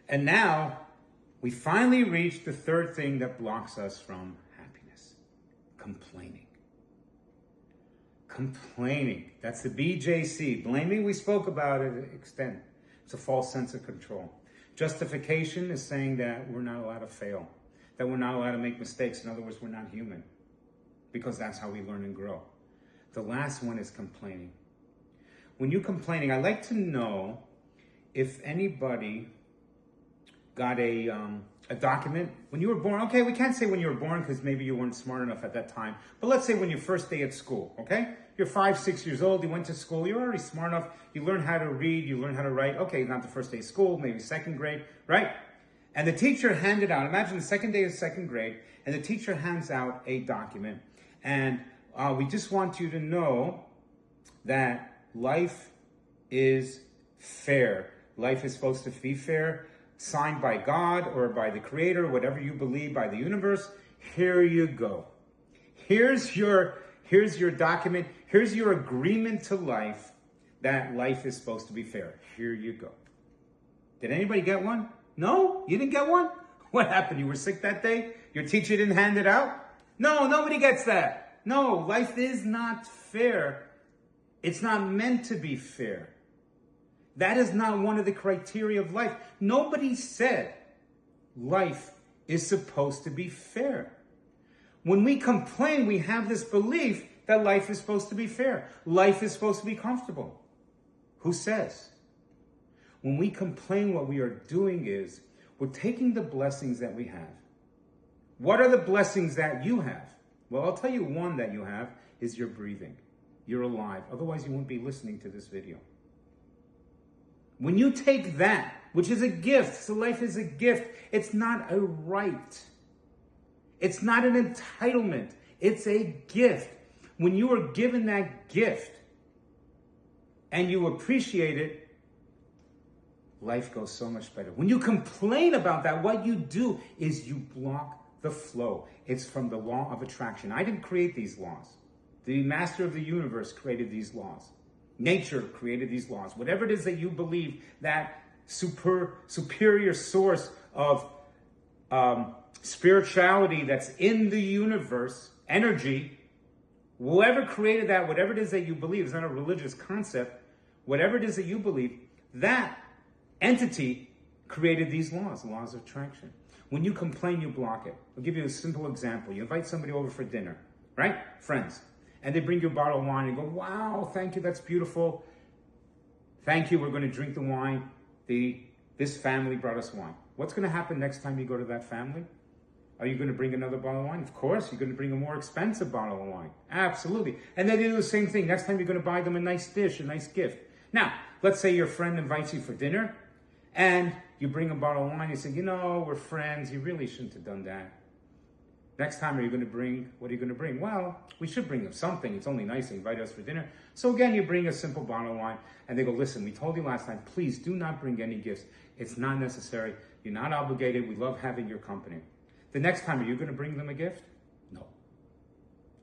And now we finally reach the third thing that blocks us from happiness: complaining. Complaining. That's the BJC. Blaming, we spoke about it to extent. It's a false sense of control. Justification is saying that we're not allowed to fail, that we're not allowed to make mistakes. In other words, we're not human, because that's how we learn and grow. The last one is complaining. When you're complaining, I'd like to know if anybody got a document when you were born. Okay, we can't say when you were born because maybe you weren't smart enough at that time. But let's say when your first day at school, okay? You're 5, 6 years old, you went to school, you're already smart enough, you learn how to read, you learn how to write. Okay, not the first day of school, maybe second grade, right? And the teacher handed out, imagine the second day of second grade, and the teacher hands out a document. And we just want you to know that life is fair. Life is supposed to be fair, signed by God or by the Creator, whatever you believe, by the universe. Here you go. Here's your document. Here's your agreement to life that life is supposed to be fair. Here you go. Did anybody get one? No? You didn't get one? What happened? You were sick that day? Your teacher didn't hand it out? No, nobody gets that. No, life is not fair. It's not meant to be fair. That is not one of the criteria of life. Nobody said life is supposed to be fair. When we complain, we have this belief that life is supposed to be fair. Life is supposed to be comfortable. Who says? When we complain, what we are doing is we're taking the blessings that we have. What are the blessings that you have? Well, I'll tell you one that you have is you're breathing. You're alive. Otherwise, you won't be listening to this video. When you take that, which is a gift, so life is a gift, it's not a right. It's not an entitlement. It's a gift. When you are given that gift and you appreciate it, life goes so much better. When you complain about that, what you do is you block the flow. It's from the law of attraction. I didn't create these laws. The master of the universe created these laws. Nature created these laws. Whatever it is that you believe, that superior source of spirituality that's in the universe, energy, whoever created that, whatever it is that you believe, it's not a religious concept, whatever it is that you believe, that entity created these laws of attraction. When you complain, you block it. I'll give you a simple example. You invite somebody over for dinner, right? Friends. And they bring you a bottle of wine and you go, wow, thank you, that's beautiful. Thank you, we're going to drink the wine. This family brought us wine. What's going to happen next time you go to that family? Are you going to bring another bottle of wine? Of course, you're going to bring a more expensive bottle of wine. Absolutely. And then they do the same thing. Next time you're going to buy them a nice dish, a nice gift. Now, let's say your friend invites you for dinner and you bring a bottle of wine. You say, you know, we're friends. You really shouldn't have done that. Next time, what are you going to bring? Well, we should bring them something. It's only nice to invite us for dinner. So again, you bring a simple bottle of wine and they go, listen, we told you last time, please do not bring any gifts. It's not necessary. You're not obligated. We love having your company. The next time, are you going to bring them a gift? No.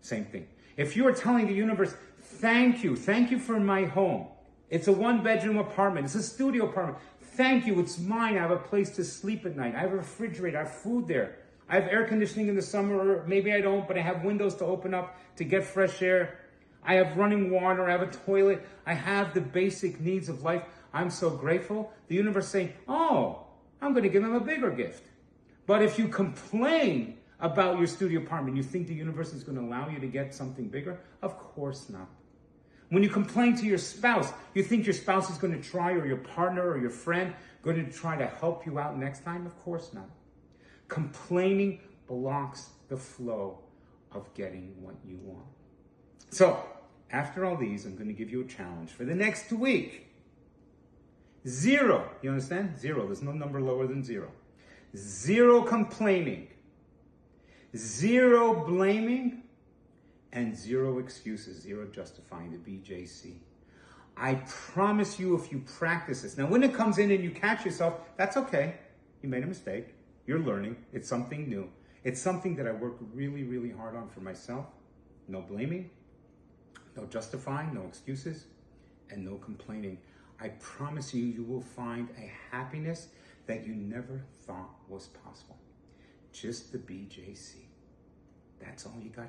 Same thing. If you are telling the universe, thank you for my home. It's a 1-bedroom apartment. It's a studio apartment. Thank you. It's mine. I have a place to sleep at night. I have a refrigerator. I have food there. I have air conditioning in the summer, or maybe I don't, but I have windows to open up to get fresh air. I have running water. I have a toilet. I have the basic needs of life. I'm so grateful. The universe is saying, oh, I'm going to give them a bigger gift. But if you complain about your studio apartment, you think the universe is going to allow you to get something bigger? Of course not. When you complain to your spouse, you think your spouse is going to try, or your partner or your friend going to try to help you out next time? Of course not. Complaining blocks the flow of getting what you want. So, after all these, I'm going to give you a challenge for the next week. 0. You understand? 0. There's no number lower than 0. 0 complaining. 0 blaming. And 0 excuses. 0 justifying, the BJC. I promise you, if you practice this. Now, when it comes in and you catch yourself, that's okay. You made a mistake. You're learning. It's something new. It's something that I work really, really hard on for myself. No blaming, no justifying, no excuses, and no complaining. I promise you, you will find a happiness that you never thought was possible. Just the BJC. That's all you got to